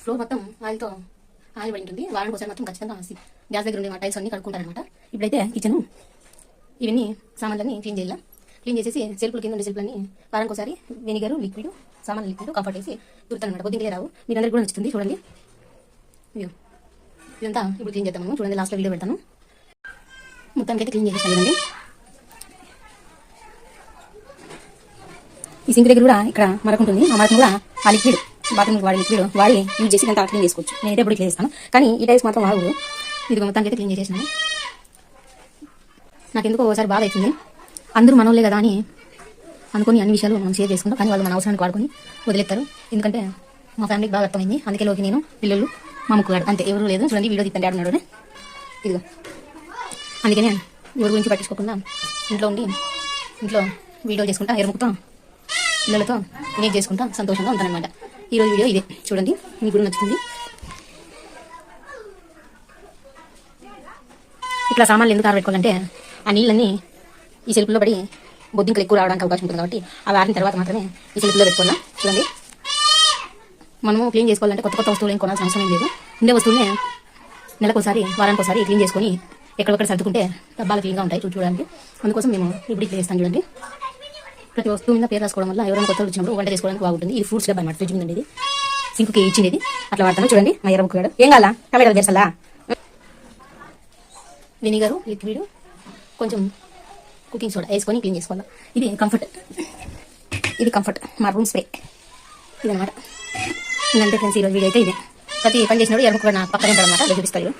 Floor మొత్తం ఆయిల్తో oil పడి ఉంటుంది. వారానికి ఒకసారి మాత్రం ఖచ్చితంగా గ్యాస్ దగ్గర ఉండే టైల్స్ అన్ని కడుక్కుంటారనమాట. ఇప్పుడైతే కిచెన్ ఇవన్నీ సామాన్లన్నీ క్లీన్ చేయాలి. క్లీన్ చేసేసి సెల్ఫ్ల కింద ఉండే సెల్ఫ్లన్నీ వారానికి ఒకసారి వెనిగర్ లిక్విడ్ సామాన్లు లిక్విడ్ కంఫర్ట్ వేసి తురుతానమాట. కొద్దిగా రావు, మీరందరికీ కూడా నచ్చుతుంది. చూడండి ఇదంతా ఇప్పుడు క్లీన్ చేద్దాము. చూడండి లాస్ట్లో వీడియో పెడతాను. మొత్తానికి అయితే క్లీన్ చేసేసానండి. ఈ సింక్ దగ్గర కూడా ఇక్కడ మరక ఉంటుంది. ఆ మరకను కూడా ఆ లిక్విడ్ బాత్రూమ్కి వాడే లిక్విడ్ వాడి యూజ్ చేసి అంతా క్లీన్ చేసుకోవచ్చు. నేనైతే ఎప్పుడు క్లీన్ చేస్తాను, కానీ ఈ టైల్స్ మాత్రం వాడకూడదు. ఇది మొత్తానికి అయితే క్లీన్ చేసేసినాను. నాకెందుకో ఒకసారి బాధ అవుతుంది. అందరూ మనోళ్ళే కదా అని అనుకుని అన్ని విషయాలు మనం షేర్ చేసుకుంటాం, కానీ వాళ్ళు మన అవసరానికి వాడుకొని వదిలేస్తారు. ఎందుకంటే మా ఫ్యామిలీకి బాగా అర్థమైంది. అందుకే లోకి నేను పిల్లలు మా ముక్కుగాడు అంతే, ఎవరు లేదు. చూడండి వీడియో తీద్దాం డాడీ ఉన్నాడు ఇదిగో. అందుకనే ఎవరి గురించి పట్టించుకోకుండా ఇంట్లో ఉండి ఇంట్లో వీడియో చేసుకుంటా ఎరుముకుతాం పిల్లలతో నేను చేసుకుంటా సంతోషంగా ఉంటానన్నమాట. ఈరోజు వీడియో ఇదే. చూడండి మీకు కూడా నచ్చుతుంది. ఇట్లా సామాన్లు ఎందుకు ఆరబెట్టుకోవాలంటే ఆ నీళ్ళన్నీ ఈ సెల్ఫ్లో పడి బొద్దింకలు ఎక్కువ రావడానికి అవకాశం ఉంటుంది కాబట్టి అవి ఆరిన తర్వాత మాత్రమే ఈ సెల్ఫ్లో పెట్టుకోవాలా. చూడండి మనము క్లీన్ చేసుకోవాలంటే కొత్త కొత్త వస్తువులు ఏం కొనాల్సిన అవసరం ఏం లేదు. ఉండే వస్తువులనే నెలకోసారి వారానికి ఒకసారి క్లీన్ చేసుకొని ఎక్కడొక్కడ సర్దుకుంటే డబ్బాలు క్లీన్గా ఉంటాయి చూడడానికి. అందుకోసం మేము ఇప్పుడు ఇట్లా చేస్తాం. చూడండి ప్రతి వస్తువు మీద పేరు రాసుకోవడం వల్ల ఎవరైనా కొత్త వచ్చినప్పుడు వంట చేసుకోవడానికి బాగుంటుంది. ఇది ఫ్రూట్స్ డబ్బా అనమాట. ఫ్రిడ్జ్ ఉందండి, ఇది సింక్కి ఇచ్చింది. అట్లా వాడతాను. చూడండి మా ఎర్రముక్కడు ఏం కావాలా టమాటాలు చేస్తాలా వెనిగరు లిక్విడ్ కొంచెం కుకింగ్ సోడా వేసుకొని క్లీన్ చేసుకోవాలి. ఇది కంఫర్ట్ మా రూమ్ స్ప్రే ఇదనమాట. ఇంకంటే ఫ్రెండ్స్ ఈరోజు వీడియో అయితే ఇదే. ప్రతి పని చేసినప్పుడు ఎర్రముక్క నా పక్కనే ఉంటాడనమాట. అది చూపిస్తారు.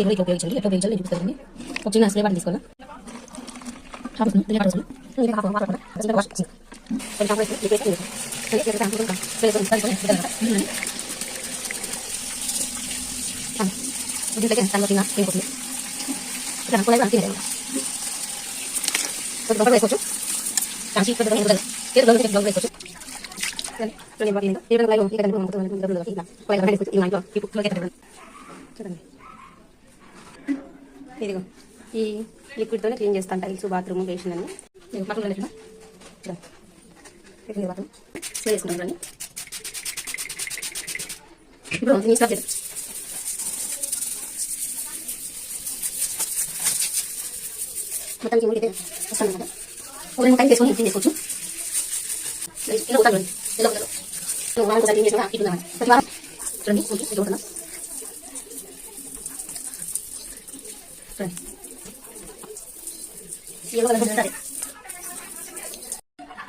ఇట్లా ఉపయోగించండి. ఎట్లా ఉపయోగించాలి నేను చూపిస్తాను. ఒక చిన్న స్ప్రే బాటిల్ తీసుకోవాలి. వేసుకోవచ్చు. ఇదిగో ఈ లిక్విడ్తోనే క్లీన్ చేస్తాను టైల్స్ బాత్రూమ్ బేసిన్ అన్ని. బాత్రూమ్ స్ప్రే చేసుకుంటాను. ఇప్పుడు మొత్తానికి మూడితే వస్తాను అనమాట. ఒక 2 టైం చేసుకొని క్లీన్ చేసుకోవచ్చు. ఇలా ఉంటాను ఇలా వారానికి ఒకసారి క్లీన్ చేసుకుని ఇట్లా ప్రతి వారం చూడండి ఇట్లా ఉంటున్నా.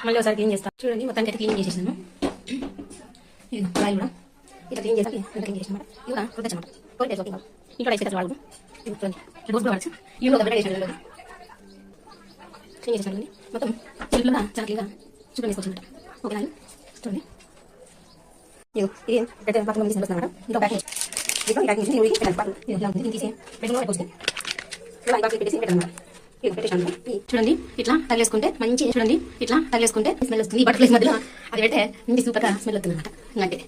మళ్ళీ ఒకసారి క్లీన్ చేస్తాను. చూడండి మొత్తానికి అయితే క్లీన్ చేసేసాను. రాయి కూడా ఇట్లా క్లీన్ చేస్తాను. ఇట్లా క్లీన్ చేసిన ఇది కూడా కొట్టచ్చు అనమాట. కొట్టేసి ఓకే ఇంట్లో రైస్ వాడు చూడండి రోజు కూడా వాడచ్చు. ఇవి ఒక వేసేసాను క్లీన్ చేసేసాను. మొత్తం చెట్లు కూడా చాలా క్లీన్గా శుభ్రం చేసుకోవచ్చు అనమాట. ఓకేనా చూడండి ఇది పెట్టే బాత్రూమ్ తీసుకుని వస్తున్నాను. ఇంట్లో ప్యాకింగ్ దీంట్లో ప్యాకింగ్ చేసి ఇది ఇలా ఉంటుంది. తీసి బెడ్రూమ్లో పెట్టేసి ఇలా బాక్స్ పెట్టేసి పెట్టాను. చూడండి ఇట్లా తగిలేసుకుంటే మంచి చూడండి ఇట్లా తగిలేసుకుంటే స్మెల్ వస్తుంది. ఈ బట్టర్ఫ్లైస్ మధ్యలో అది పెడితే మంచి సూపర్గా స్మెల్ వస్తుంది అనమాట. అంటే